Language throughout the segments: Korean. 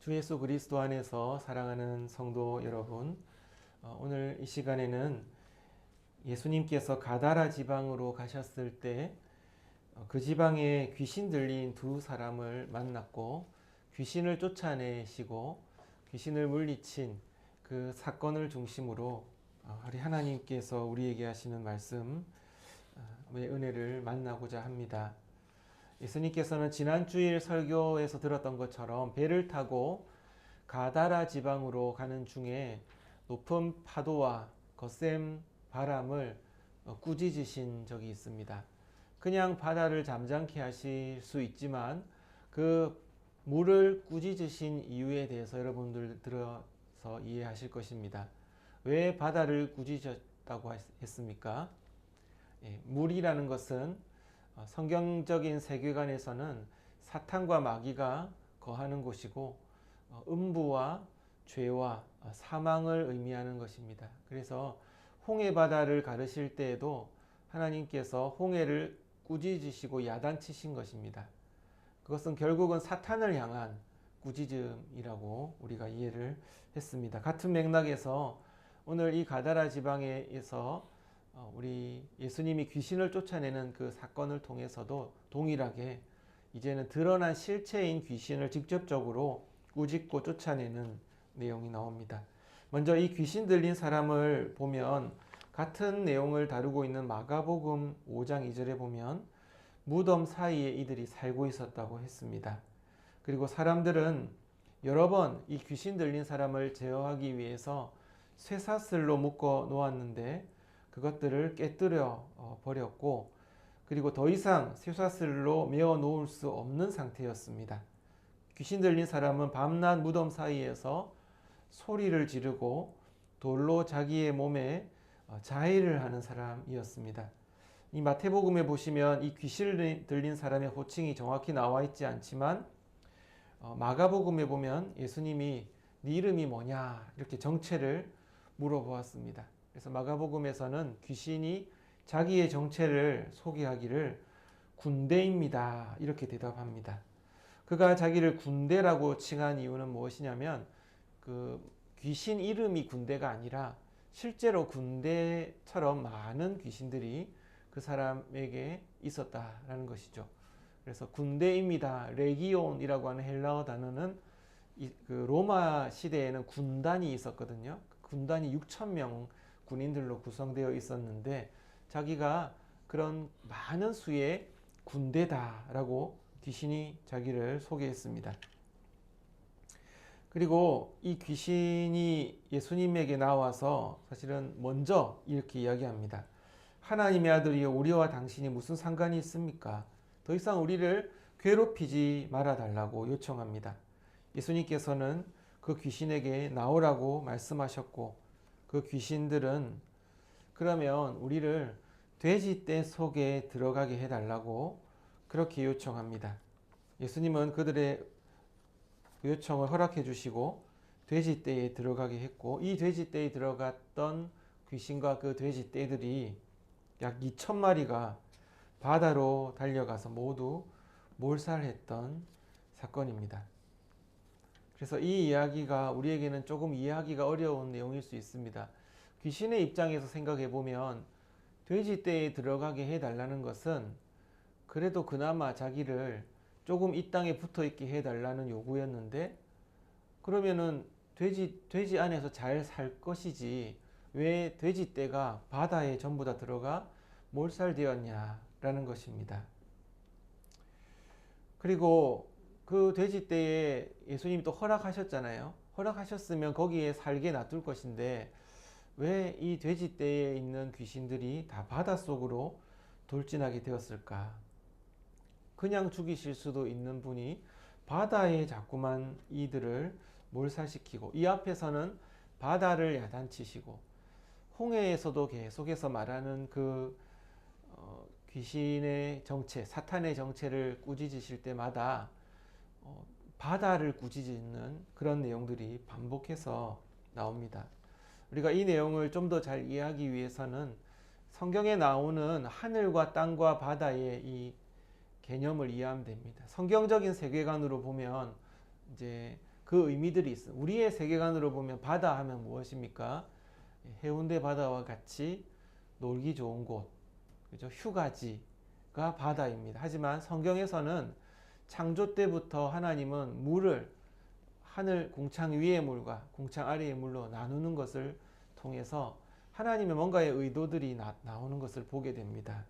주 예수 그리스도 안에서 사랑하는 성도 여러분, 오늘 이 시간에는 예수님께서 가다라 지방으로 가셨을 때 그 지방에 귀신 들린 두 사람을 만났고 귀신을 쫓아내시고 귀신을 물리친 그 사건을 중심으로 우리 하나님께서 우리에게 하시는 말씀의 은혜를 만나고자 합니다. 예수님께서는 지난 주일 설교에서 들었던 것처럼 배를 타고 가다라 지방으로 가는 중에 높은 파도와 거센 바람을 꾸짖으신 적이 있습니다. 그냥 바다를 잠잠케 하실 수 있지만 그 물을 꾸짖으신 이유에 대해서 여러분들 들어서 이해하실 것입니다. 왜 바다를 꾸짖었다고 했습니까? 물이라는 것은 성경적인 세계관에서는 사탄과 마귀가 거하는 곳이고 음부와 죄와 사망을 의미하는 것입니다. 그래서 홍해 바다를 가르실 때에도 하나님께서 홍해를 꾸짖으시고 야단치신 것입니다. 그것은 결국은 사탄을 향한 꾸짖음이라고 우리가 이해를 했습니다. 같은 맥락에서 오늘 이 가다라 지방에서 우리 예수님이 귀신을 쫓아내는 그 사건을 통해서도 동일하게 이제는 드러난 실체인 귀신을 직접적으로 꾸짖고 쫓아내는 내용이 나옵니다. 먼저 이 귀신 들린 사람을 보면 같은 내용을 다루고 있는 마가복음 5장 2절에 보면 무덤 사이에 이들이 살고 있었다고 했습니다. 그리고 사람들은 여러 번 이 귀신 들린 사람을 제어하기 위해서 쇠사슬로 묶어 놓았는데 그것들을 깨뜨려 버렸고 그리고 더 이상 쇠사슬로 메어 놓을 수 없는 상태였습니다. 귀신 들린 사람은 밤낮 무덤 사이에서 소리를 지르고 돌로 자기의 몸에 자해를 하는 사람이었습니다. 이 마태복음에 보시면 이 귀신 들린 사람의 호칭이 정확히 나와 있지 않지만 마가복음에 보면 예수님이 네 이름이 뭐냐 이렇게 정체를 물어보았습니다. 그래서 마가복음에서는 귀신이 자기의 정체를 소개하기를 군대입니다 이렇게 대답합니다. 그가 자기를 군대라고 칭한 이유는 무엇이냐면 그 귀신 이름이 군대가 아니라 실제로 군대처럼 많은 귀신들이 그 사람에게 있었다라는 것이죠. 그래서 군대입니다. 레기온이라고 하는 헬라어 단어는 그 로마 시대에는 군단이 있었거든요. 군단이 6,000명 군인들로 구성되어 있었는데 자기가 그런 많은 수의 군대다라고 귀신이 자기를 소개했습니다. 그리고 이 귀신이 예수님에게 나와서 사실은 먼저 이렇게 이야기합니다. 하나님의 아들이여 우리와 당신이 무슨 상관이 있습니까? 더 이상 우리를 괴롭히지 말아달라고 요청합니다. 예수님께서는 그 귀신에게 나오라고 말씀하셨고 그 귀신들은 그러면 우리를 돼지떼 속에 들어가게 해달라고 그렇게 요청합니다. 예수님은 그들의 요청을 허락해 주시고 돼지떼에 들어가게 했고 이 돼지떼에 들어갔던 귀신과 그 돼지떼들이 약 2,000마리가 바다로 달려가서 모두 몰살했던 사건입니다. 그래서 이 이야기가 우리에게는 조금 이해하기가 어려운 내용일 수 있습니다. 귀신의 입장에서 생각해 보면 돼지떼에 들어가게 해달라는 것은 그래도 그나마 자기를 조금 이 땅에 붙어 있게 해달라는 요구였는데 그러면은 돼지 안에서 잘 살 것이지 왜 돼지떼가 바다에 전부 다 들어가 몰살되었냐라는 것입니다. 그리고 그 돼지떼에 예수님이 또 허락하셨잖아요. 허락하셨으면 거기에 살게 놔둘 것인데 왜 이 돼지떼에 있는 귀신들이 다 바닷속으로 돌진하게 되었을까? 그냥 죽이실 수도 있는 분이 바다에 자꾸만 이들을 몰살시키고 이 앞에서는 바다를 야단치시고 홍해에서도 계속해서 말하는 그 귀신의 정체, 사탄의 정체를 꾸짖으실 때마다 바다를 꾸짖는 그런 내용들이 반복해서 나옵니다. 우리가 이 내용을 좀 더 잘 이해하기 위해서는 성경에 나오는 하늘과 땅과 바다의 이 개념을 이해하면 됩니다. 성경적인 세계관으로 보면 이제 그 의미들이 있습니다. 우리의 세계관으로 보면 바다 하면 무엇입니까? 해운대 바다와 같이 놀기 좋은 곳, 그죠? 휴가지가 바다입니다. 하지만 성경에서는 창조 때부터 하나님은 물을 하늘 궁창 위의 물과 궁창 아래의 물로 나누는 것을 통해서 하나님의 뭔가의 의도들이 나오는 것을 보게 됩니다.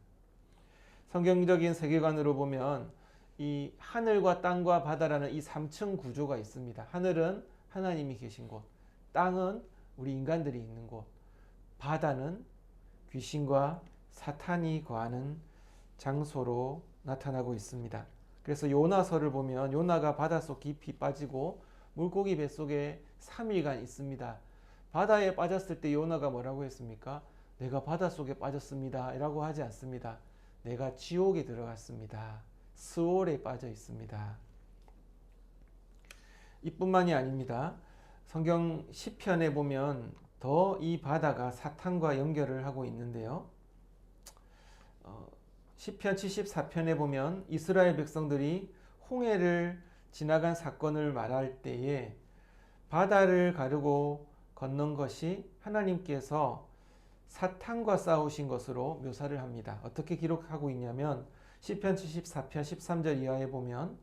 성경적인 세계관으로 보면 이 하늘과 땅과 바다라는 이 3층 구조가 있습니다. 하늘은 하나님이 계신 곳, 땅은 우리 인간들이 있는 곳, 바다는 귀신과 사탄이 거하는 장소로 나타나고 있습니다. 그래서 요나서를 보면 요나가 바닷속 깊이 빠지고 물고기 뱃속에 3일간 있습니다. 바다에 빠졌을 때 요나가 뭐라고 했습니까? 내가 바닷속에 빠졌습니다 라고 하지 않습니다. 내가 지옥에 들어갔습니다. 스올에 빠져 있습니다. 이뿐만이 아닙니다. 성경 시편에 보면 더 이 바다가 사탄과 연결을 하고 있는데요. 시편 74편에 보면 이스라엘 백성들이 홍해를 지나간 사건을 말할 때에 바다를 가르고 건넌 것이 하나님께서 사탄과 싸우신 것으로 묘사를 합니다. 어떻게 기록하고 있냐면 시편 74편 13절 이하에 보면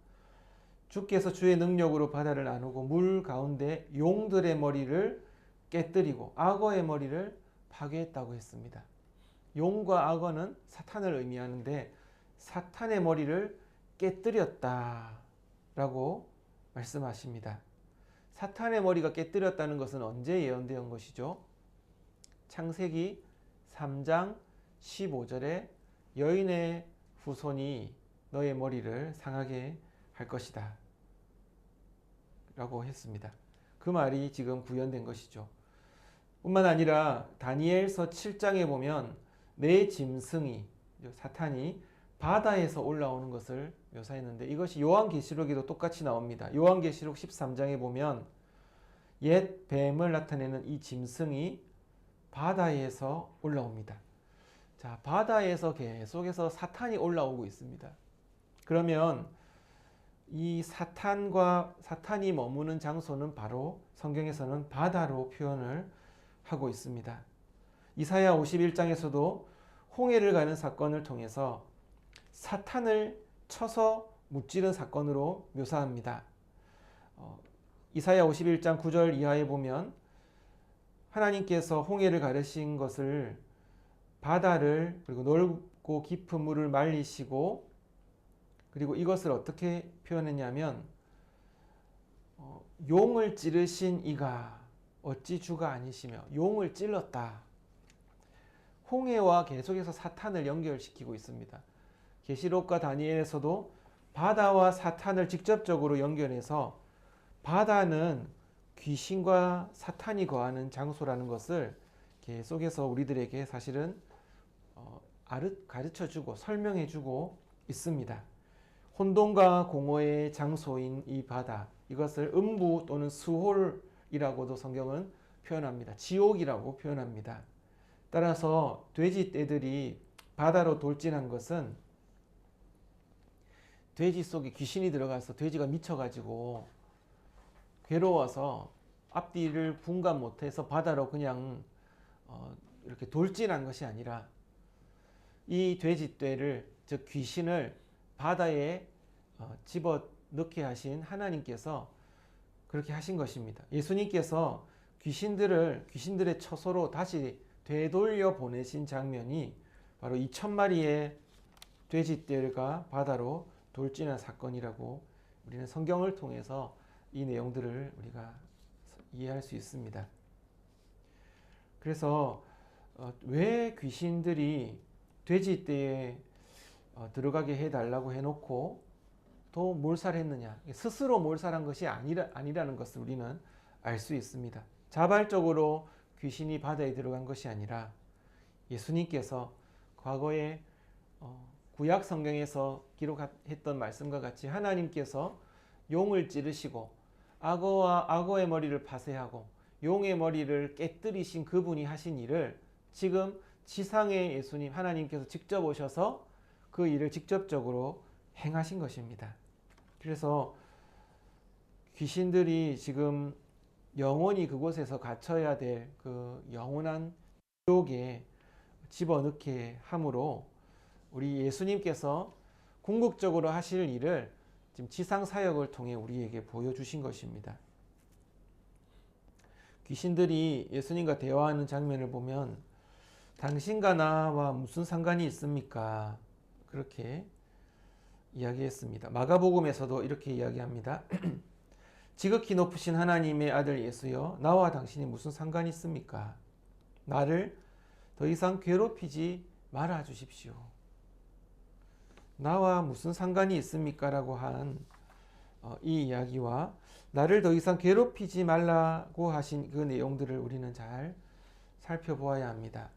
주께서 주의 능력으로 바다를 나누고 물 가운데 용들의 머리를 깨뜨리고 악어의 머리를 파괴했다고 했습니다. 용과 악어는 사탄을 의미하는데 사탄의 머리를 깨뜨렸다라고 말씀하십니다. 사탄의 머리가 깨뜨렸다는 것은 언제 예언되었던 것이죠? 창세기 3장 15절에 여인의 후손이 너의 머리를 상하게 할 것이다 라고 했습니다. 그 말이 지금 구현된 것이죠. 뿐만 아니라 다니엘서 7장에 보면 내 짐승이 사탄이 바다에서 올라오는 것을 묘사했는데 이것이 요한계시록에도 똑같이 나옵니다. 요한계시록 13장에 보면 옛 뱀을 나타내는 이 짐승이 바다에서 올라옵니다. 자, 바다에서 계속해서 사탄이 올라오고 있습니다. 그러면 이 사탄이 머무는 장소는 바로 성경에서는 바다로 표현을 하고 있습니다. 이사야 51장에서도 홍해를 가는 사건을 통해서 사탄을 쳐서 무찌른 사건으로 묘사합니다. 이사야 51장 9절 이하에 보면 하나님께서 홍해를 가르신 것을 바다를 그리고 넓고 깊은 물을 말리시고 그리고 이것을 어떻게 표현했냐면 용을 찌르신 이가 어찌 주가 아니시며 용을 찔렀다. 홍해와 계속해서 사탄을 연결시키고 있습니다. 계시록과 다니엘에서도 바다와 사탄을 직접적으로 연결해서 바다는 귀신과 사탄이 거하는 장소라는 것을 계속해서 우리들에게 사실은 가르쳐주고 설명해주고 있습니다. 혼돈과 공허의 장소인 이 바다, 이것을 음부 또는 수홀이라고도 성경은 표현합니다. 지옥이라고 표현합니다. 따라서 돼지떼들이 바다로 돌진한 것은 돼지 속에 귀신이 들어가서 돼지가 미쳐가지고 괴로워서 앞뒤를 분간 못해서 바다로 그냥 이렇게 돌진한 것이 아니라 이 돼지떼를 즉 귀신을 바다에 집어넣게 하신 하나님께서 그렇게 하신 것입니다. 예수님께서 귀신들의 처소로 다시 되돌려 보내신 장면이 바로 2,000마리의 돼지떼가 바다로 돌진한 사건이라고 우리는 성경을 통해서 이 내용들을 우리가 이해할 수 있습니다. 그래서 왜 귀신들이 돼지떼에 들어가게 해달라고 해놓고 또 몰살했느냐, 스스로 몰살한 것이 아니라는 것을 우리는 알 수 있습니다. 자발적으로 귀신이 바다에 들어간 것이 아니라 예수님께서 과거에 구약 성경에서 기록했던 말씀과 같이 하나님께서 용을 찌르시고 악어의 머리를 파쇄하고 용의 머리를 깨뜨리신 그분이 하신 일을 지금 지상의 예수님 하나님께서 직접 오셔서 그 일을 직접적으로 행하신 것입니다. 그래서 귀신들이 지금 영원히 그곳에서 갇혀야 될 그 영원한 지옥에 집어넣게 함으로 우리 예수님께서 궁극적으로 하실 일을 지금 지상 사역을 통해 우리에게 보여주신 것입니다. 귀신들이 예수님과 대화하는 장면을 보면 당신과 나와 무슨 상관이 있습니까? 그렇게 이야기했습니다. 마가복음에서도 이렇게 이야기합니다. 지극히 높으신 하나님의 아들 예수여, 나와 당신이 무슨 상관이 있습니까? 나를 더 이상 괴롭히지 말아 주십시오. 나와 무슨 상관이 있습니까? 라고 한 이 이야기와 나를 더 이상 괴롭히지 말라고 하신 그 내용들을 우리는 잘 살펴보아야 합니다.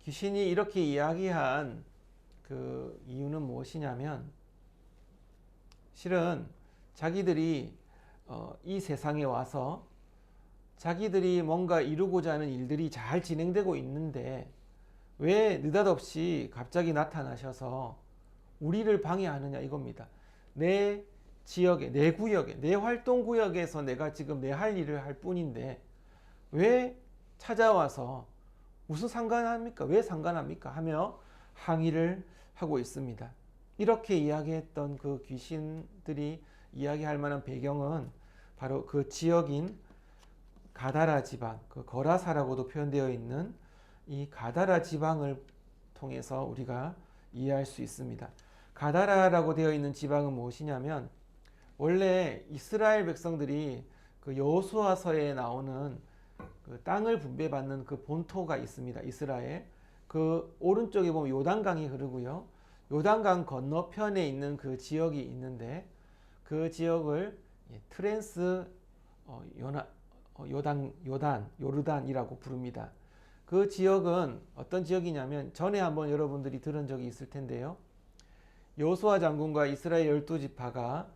귀신이 이렇게 이야기한 그 이유는 무엇이냐면 실은 자기들이 이 세상에 와서 자기들이 뭔가 이루고자 하는 일들이 잘 진행되고 있는데 왜 느닷없이 갑자기 나타나셔서 우리를 방해하느냐 이겁니다. 내 지역에, 내 구역에, 내 활동 구역에서 내가 지금 내 할 일을 할 뿐인데 왜 찾아와서 무슨 상관합니까? 왜 상관합니까? 하며 항의를 하고 있습니다. 이렇게 이야기했던 그 귀신들이 이야기할 만한 배경은 바로 그 지역인 가다라 지방, 그 거라사라고도 표현되어 있는 이 가다라 지방을 통해서 우리가 이해할 수 있습니다. 가다라라고 되어 있는 지방은 무엇이냐면 원래 이스라엘 백성들이 그 여호수아서에 나오는 그 땅을 분배받는 그 본토가 있습니다. 이스라엘. 그 오른쪽에 보면 요단강이 흐르고요. 요단강 건너편에 있는 그 지역이 있는데 그 지역을 트랜스 요르단이라고 부릅니다. 그 지역은 어떤 지역이냐면 전에 한번 여러분들이 들은 적이 있을 텐데요. 여호수아 장군과 이스라엘 12지파가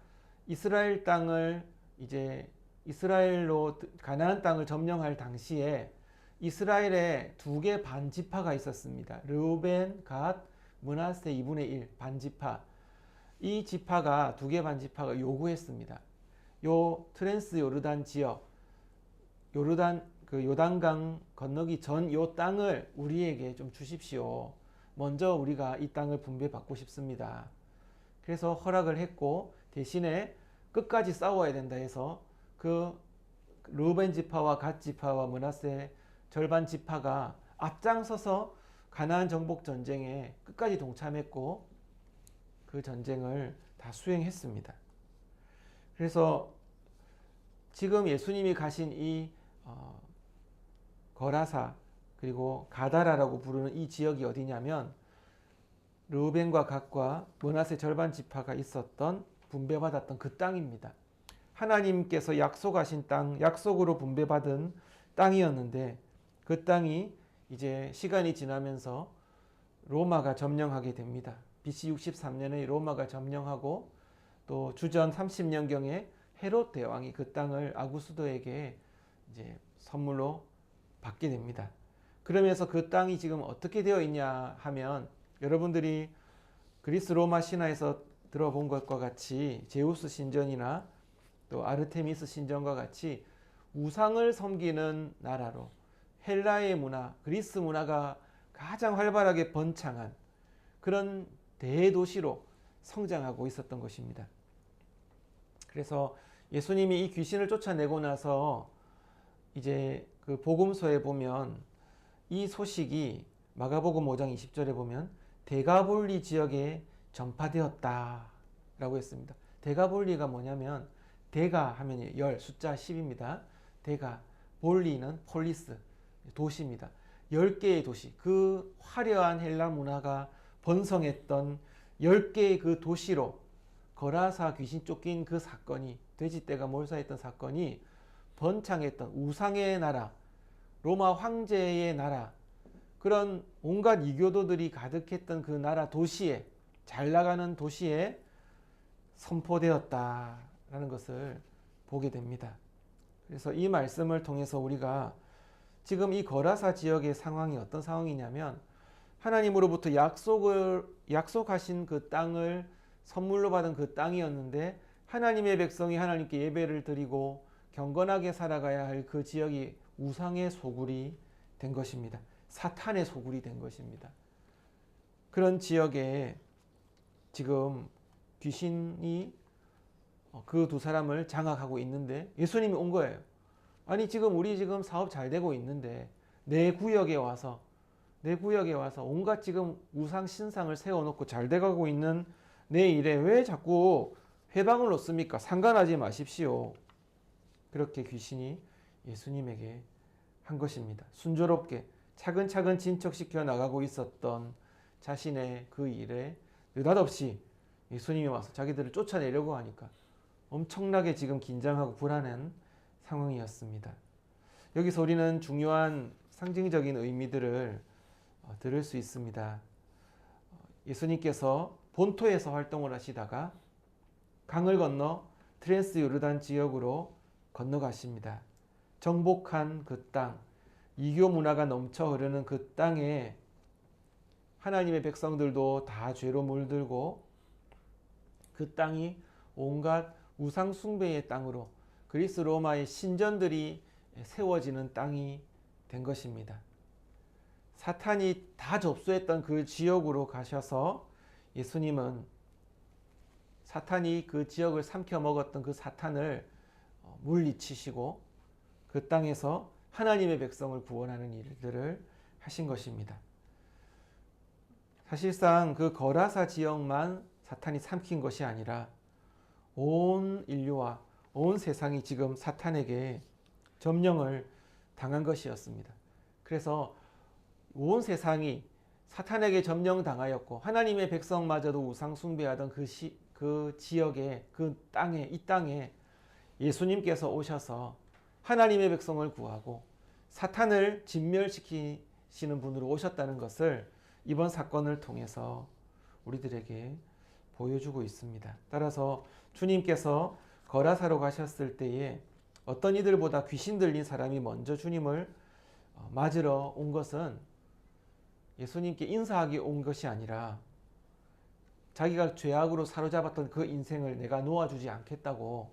이스라엘 땅을 이제 이스라엘로 가나안 땅을 점령할 당시에 이스라엘에 두 개 반지파가 있었습니다. 르우벤, 갓, 므낫세 2분의 1 반지파. 이 지파가 두 개 반지파가 요구했습니다. 요 트랜스 요르단 지역, 요단강 건너기 전 요 땅을 우리에게 좀 주십시오. 먼저 우리가 이 땅을 분배받고 싶습니다. 그래서 허락을 했고 대신에 끝까지 싸워야 된다 해서 그 르우벤 지파와 갓 지파와 므낫세 절반 지파가 앞장서서 가나안 정복 전쟁에 끝까지 동참했고 그 전쟁을 다 수행했습니다. 그래서 지금 예수님이 가신 이 거라사 그리고 가다라라고 부르는 이 지역이 어디냐면 르우벤과 갓과 므낫세 절반 지파가 있었던 분배받았던 그 땅입니다. 하나님께서 약속하신 땅, 약속으로 분배받은 땅이었는데 그 땅이 이제 시간이 지나면서 로마가 점령하게 됩니다. BC 63년에 로마가 점령하고 또 주전 30년경에 헤롯 대왕이 그 땅을 아구스도에게 이제 선물로 받게 됩니다. 그러면서 그 땅이 지금 어떻게 되어 있냐 하면 여러분들이 그리스 로마 신화에서 들어본 것과 같이 제우스 신전이나 또 아르테미스 신전과 같이 우상을 섬기는 나라로 헬라의 문화, 그리스 문화가 가장 활발하게 번창한 그런 대도시로 성장하고 있었던 것입니다. 그래서 예수님이 이 귀신을 쫓아내고 나서 이제 그 복음서에 보면 이 소식이 마가복음 5장 20절에 보면 데가볼리 지역에 전파되었다 라고 했습니다. 데가볼리가 뭐냐면 데가 하면 열 숫자 10입니다. 데가 볼리는 폴리스 도시입니다. 10개의 도시 그 화려한 헬라 문화가 번성했던 10개의 그 도시로 거라사 귀신 쫓긴 그 사건이 돼지떼가 몰살했던 사건이 번창했던 우상의 나라 로마 황제의 나라 그런 온갖 이교도들이 가득했던 그 나라 도시에 잘 나가는 도시에 선포되었다라는 것을 보게 됩니다. 그래서 이 말씀을 통해서 우리가 지금 이 거라사 지역의 상황이 어떤 상황이냐면 하나님으로부터 약속하신 그 땅을 선물로 받은 그 땅이었는데 하나님의 백성이 하나님께 예배를 드리고 경건하게 살아가야 할 그 지역이 우상의 소굴이 된 것입니다. 사탄의 소굴이 된 것입니다. 그런 지역에 지금 귀신이 그 두 사람을 장악하고 있는데 예수님이 온 거예요. 아니 우리 지금 사업 잘 되고 있는데 내 구역에 와서 온갖 지금 우상 신상을 세워놓고 잘 돼가고 있는 내 일에 왜 자꾸 회방을 놓습니까? 상관하지 마십시오. 그렇게 귀신이 예수님에게 한 것입니다. 순조롭게 차근차근 진척시켜 나가고 있었던 자신의 그 일에 느닷없이 예수님이 와서 자기들을 쫓아내려고 하니까 엄청나게 지금 긴장하고 불안한 상황이었습니다. 여기서 우리는 중요한 상징적인 의미들을 들을 수 있습니다. 예수님께서 본토에서 활동을 하시다가 강을 건너 트랜스 요르단 지역으로 건너가십니다. 정복한 그 땅, 이교 문화가 넘쳐 흐르는 그 땅에 하나님의 백성들도 다 죄로 물들고 그 땅이 온갖 우상 숭배의 땅으로 그리스 로마의 신전들이 세워지는 땅이 된 것입니다. 사탄이 다 접수했던 그 지역으로 가셔서 예수님은 사탄이 그 지역을 삼켜 먹었던 그 사탄을 물리치시고 그 땅에서 하나님의 백성을 구원하는 일들을 하신 것입니다. 사실상 그 거라사 지역만 사탄이 삼킨 것이 아니라 온 인류와 온 세상이 지금 사탄에게 점령을 당한 것이었습니다. 그래서 온 세상이 사탄에게 점령당하였고 하나님의 백성마저도 우상 숭배하던 그 지역에 이 땅에 예수님께서 오셔서 하나님의 백성을 구하고 사탄을 진멸시키시는 분으로 오셨다는 것을 이번 사건을 통해서 우리들에게 보여주고 있습니다. 따라서 주님께서 거라사로 가셨을 때에 어떤 이들보다 귀신 들린 사람이 먼저 주님을 맞으러 온 것은 예수님께 인사하기 온 것이 아니라 자기가 죄악으로 사로잡았던 그 인생을 내가 놓아주지 않겠다고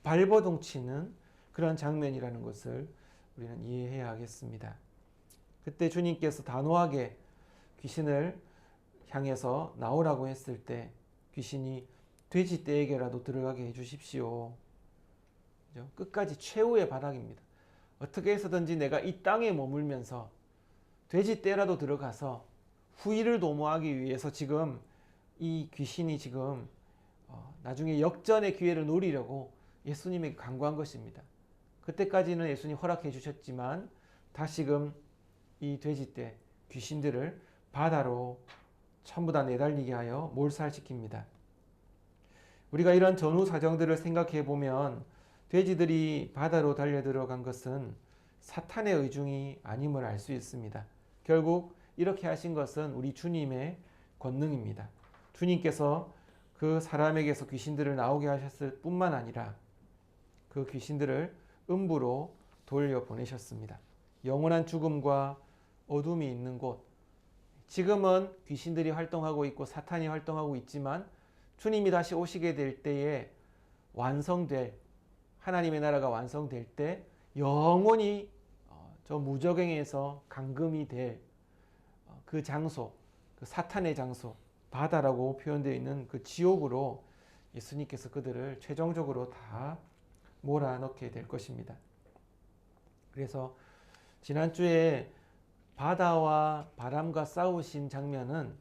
발버둥치는 그런 장면이라는 것을 우리는 이해해야 하겠습니다. 그때 주님께서 단호하게 귀신을 향해서 나오라고 했을 때 귀신이 돼지떼에게라도 들어가게 해주십시오. 끝까지 최후의 바닥입니다. 어떻게 해서든지 내가 이 땅에 머물면서 돼지떼라도 들어가서 후일을 도모하기 위해서 지금 이 귀신이 지금 나중에 역전의 기회를 노리려고 예수님에게 간구한 것입니다. 그때까지는 예수님 허락해 주셨지만 다시금 이 돼지떼 귀신들을 바다로 전부 다 내달리게 하여 몰살시킵니다. 우리가 이런 전후 사정들을 생각해 보면 돼지들이 바다로 달려 들어간 것은 사탄의 의중이 아님을 알 수 있습니다. 결국 이렇게 하신 것은 우리 주님의 권능입니다. 주님께서 그 사람에게서 귀신들을 나오게 하셨을 뿐만 아니라 그 귀신들을 음부로 돌려보내셨습니다. 영원한 죽음과 어둠이 있는 곳, 지금은 귀신들이 활동하고 있고 사탄이 활동하고 있지만 주님이 다시 오시게 될 때에 완성될 하나님의 나라가 완성될 때 영원히 저 무저갱에서 감금이 될 그 장소, 그 사탄의 장소, 바다라고 표현되어 있는 그 지옥으로 예수님께서 그들을 최종적으로 다 몰아넣게 될 것입니다. 그래서 지난주에 바다와 바람과 싸우신 장면은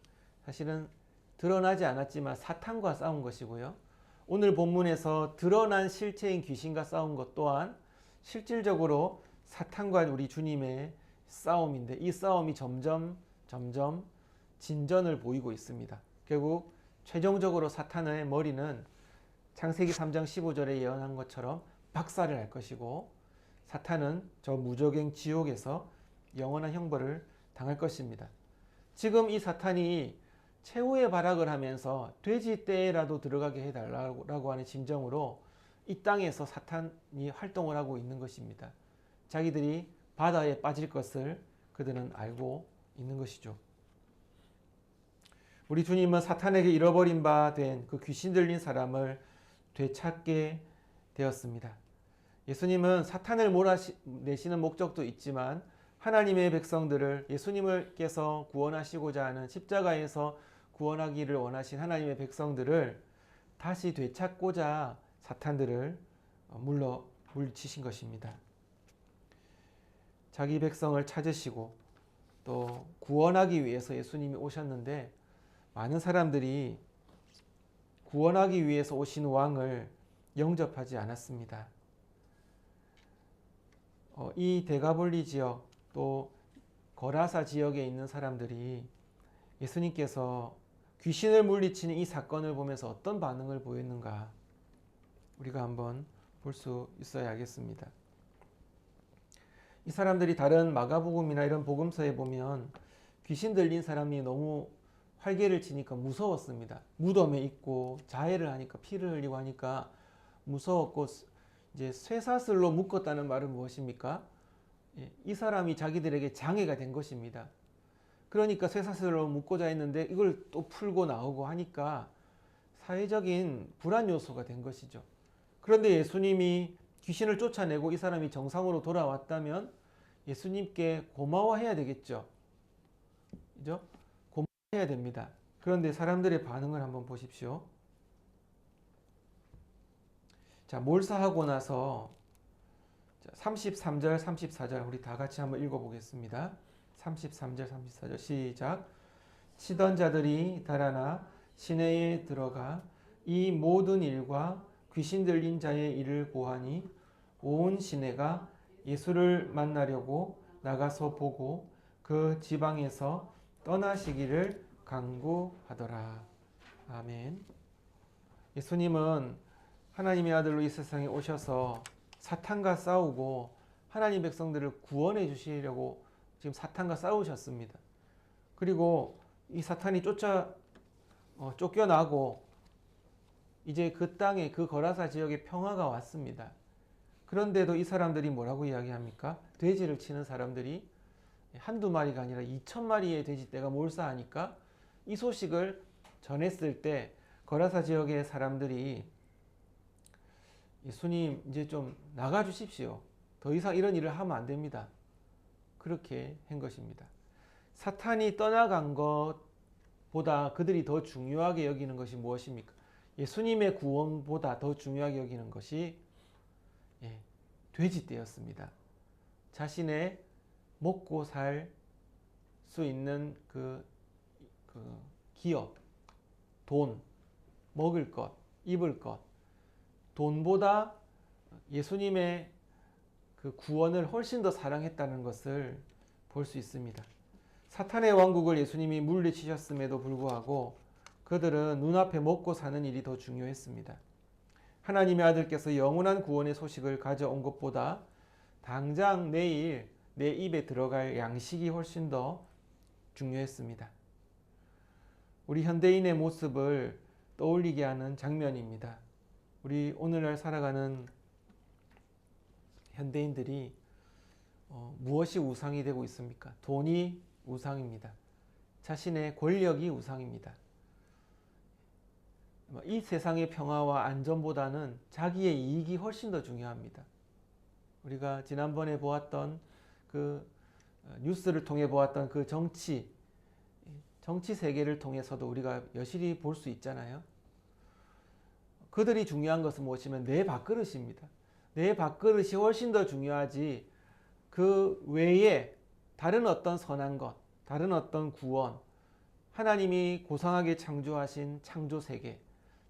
사실은 드러나지 않았지만 사탄과 싸운 것이고요. 오늘 본문에서 드러난 실체인 귀신과 싸운 것 또한 실질적으로 사탄과 우리 주님의 싸움인데 이 싸움이 점점 진전을 보이고 있습니다. 결국 최종적으로 사탄의 머리는 창세기 3장 15절에 예언한 것처럼 박살을 할 것이고 사탄은 저 무저갱 지옥에서 영원한 형벌을 당할 것입니다. 지금 이 사탄이 최후의 발악을 하면서 돼지떼라도 들어가게 해달라고 하는 심정으로 이 땅에서 사탄이 활동을 하고 있는 것입니다. 자기들이 바다에 빠질 것을 그들은 알고 있는 것이죠. 우리 주님은 사탄에게 잃어버린 바 된 그 귀신 들린 사람을 되찾게 되었습니다. 예수님은 사탄을 몰아내시는 목적도 있지만 하나님의 백성들을 예수님께서 구원하시고자 하는 십자가에서 구원하기를 원하신 하나님의 백성들을 다시 되찾고자 사탄들을 물리치신 것입니다. 자기 백성을 찾으시고 또 구원하기 위해서 예수님이 오셨는데 많은 사람들이 구원하기 위해서 오신 왕을 영접하지 않았습니다. 이 데가볼리 지역 또 거라사 지역에 있는 사람들이 예수님께서 귀신을 물리치는 이 사건을 보면서 어떤 반응을 보였는가 우리가 한번 볼 수 있어야 하겠습니다. 이 사람들이 다른 마가복음이나 이런 복음서에 보면 귀신 들린 사람이 너무 활개를 치니까 무서웠습니다. 무덤에 있고 자해를 하니까 피를 흘리고 하니까 무서웠고 이제 쇠사슬로 묶었다는 말은 무엇입니까? 이 사람이 자기들에게 장애가 된 것입니다. 그러니까 쇠사슬로 묶고자 했는데 이걸 또 풀고 나오고 하니까 사회적인 불안 요소가 된 것이죠. 그런데 예수님이 귀신을 쫓아내고 이 사람이 정상으로 돌아왔다면 예수님께 고마워해야 되겠죠. 그죠? 고마워해야 됩니다. 그런데 사람들의 반응을 한번 보십시오. 자, 몰사하고 나서 33절, 34절 우리 다 같이 한번 읽어보겠습니다. 33절, 34절 시작. 치던 자들이 달아나 시내에 들어가 이 모든 일과 귀신 들린 자의 일을 고하니 온 시내가 예수를 만나려고 나가서 보고 그 지방에서 떠나시기를 간구하더라. 아멘. 예수님은 하나님의 아들로 이 세상에 오셔서 사탄과 싸우고 하나님 백성들을 구원해 주시려고 지금 사탄과 싸우셨습니다. 그리고 이 사탄이 쫓겨나고 이제 그 땅에 그 거라사 지역에 평화가 왔습니다. 그런데도 이 사람들이 뭐라고 이야기합니까? 돼지를 치는 사람들이 한두 마리가 아니라 2,000마리의 돼지떼가 몰사하니까 이 소식을 전했을 때 거라사 지역의 사람들이 예수님 이제 좀 나가 주십시오. 더 이상 이런 일을 하면 안 됩니다. 그렇게 한 것입니다. 사탄이 떠나간 것보다 그들이 더 중요하게 여기는 것이 무엇입니까? 예수님의 구원보다 더 중요하게 여기는 것이 돼지떼였습니다. 자신의 먹고 살 수 있는 그 기업, 돈, 먹을 것, 입을 것, 돈보다 예수님의 그 구원을 훨씬 더 사랑했다는 것을 볼 수 있습니다. 사탄의 왕국을 예수님이 물리치셨음에도 불구하고 그들은 눈앞에 먹고 사는 일이 더 중요했습니다. 하나님의 아들께서 영원한 구원의 소식을 가져온 것보다 당장 내일 내 입에 들어갈 양식이 훨씬 더 중요했습니다. 우리 현대인의 모습을 떠올리게 하는 장면입니다. 우리 오늘날 살아가는 현대인들이 무엇이 우상이 되고 있습니까? 돈이 우상입니다. 자신의 권력이 우상입니다. 이 세상의 평화와 안전보다는 자기의 이익이 훨씬 더 중요합니다. 우리가 지난번에 보았던 그 뉴스를 통해 보았던 그 정치 세계를 통해서도 우리가 여실히 볼 수 있잖아요. 그들이 중요한 것은 무엇이면 내 밥그릇입니다. 내 밥그릇이 훨씬 더 중요하지 그 외에 다른 어떤 선한 것, 다른 어떤 구원, 하나님이 고상하게 창조하신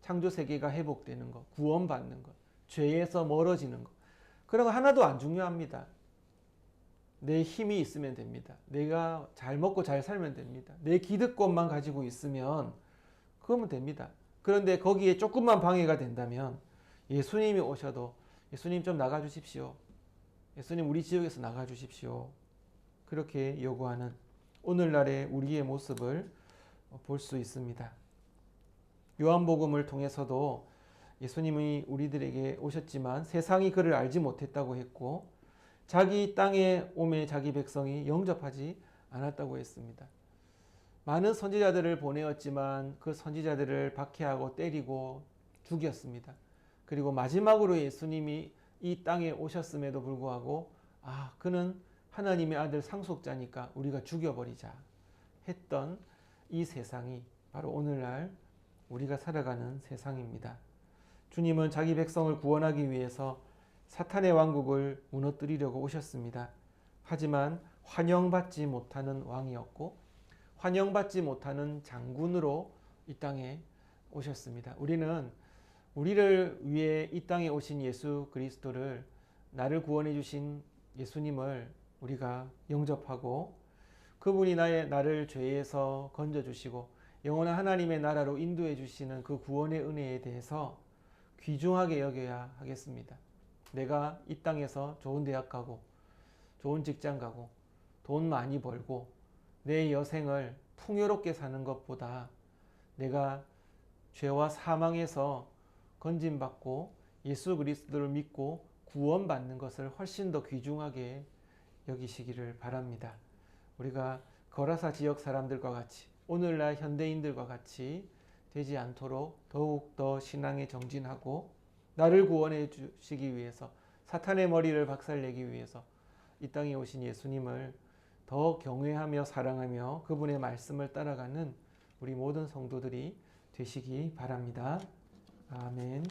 창조세계가 회복되는 것, 구원받는 것, 죄에서 멀어지는 것, 그런 거 하나도 안 중요합니다. 내 힘이 있으면 됩니다. 내가 잘 먹고 잘 살면 됩니다. 내 기득권만 가지고 있으면 그러면 됩니다. 그런데 거기에 조금만 방해가 된다면 예수님이 오셔도 예수님 좀 나가 주십시오. 예수님 우리 지역에서 나가 주십시오. 그렇게 요구하는 오늘날의 우리의 모습을 볼 수 있습니다. 요한복음을 통해서도 예수님이 우리들에게 오셨지만 세상이 그를 알지 못했다고 했고 자기 땅에 오매 자기 백성이 영접하지 않았다고 했습니다. 많은 선지자들을 보내었지만 그 선지자들을 박해하고 때리고 죽였습니다. 그리고 마지막으로 예수님이 이 땅에 오셨음에도 불구하고 그는 하나님의 아들 상속자니까 우리가 죽여버리자 했던 이 세상이 바로 오늘날 우리가 살아가는 세상입니다. 주님은 자기 백성을 구원하기 위해서 사탄의 왕국을 무너뜨리려고 오셨습니다. 하지만 환영받지 못하는 왕이었고 환영받지 못하는 장군으로 이 땅에 오셨습니다. 우리는 우리를 위해 이 땅에 오신 예수 그리스도를, 나를 구원해 주신 예수님을 우리가 영접하고 그분이 나를 죄에서 건져주시고 영원한 하나님의 나라로 인도해 주시는 그 구원의 은혜에 대해서 귀중하게 여겨야 하겠습니다. 내가 이 땅에서 좋은 대학 가고 좋은 직장 가고 돈 많이 벌고 내 여생을 풍요롭게 사는 것보다 내가 죄와 사망에서 건진받고 예수 그리스도를 믿고 구원받는 것을 훨씬 더 귀중하게 여기시기를 바랍니다. 우리가 거라사 지역 사람들과 같이 오늘날 현대인들과 같이 되지 않도록 더욱더 신앙에 정진하고 나를 구원해 주시기 위해서, 사탄의 머리를 박살내기 위해서 이 땅에 오신 예수님을 더 경외하며 사랑하며 그분의 말씀을 따라가는 우리 모든 성도들이 되시기 바랍니다. 아멘.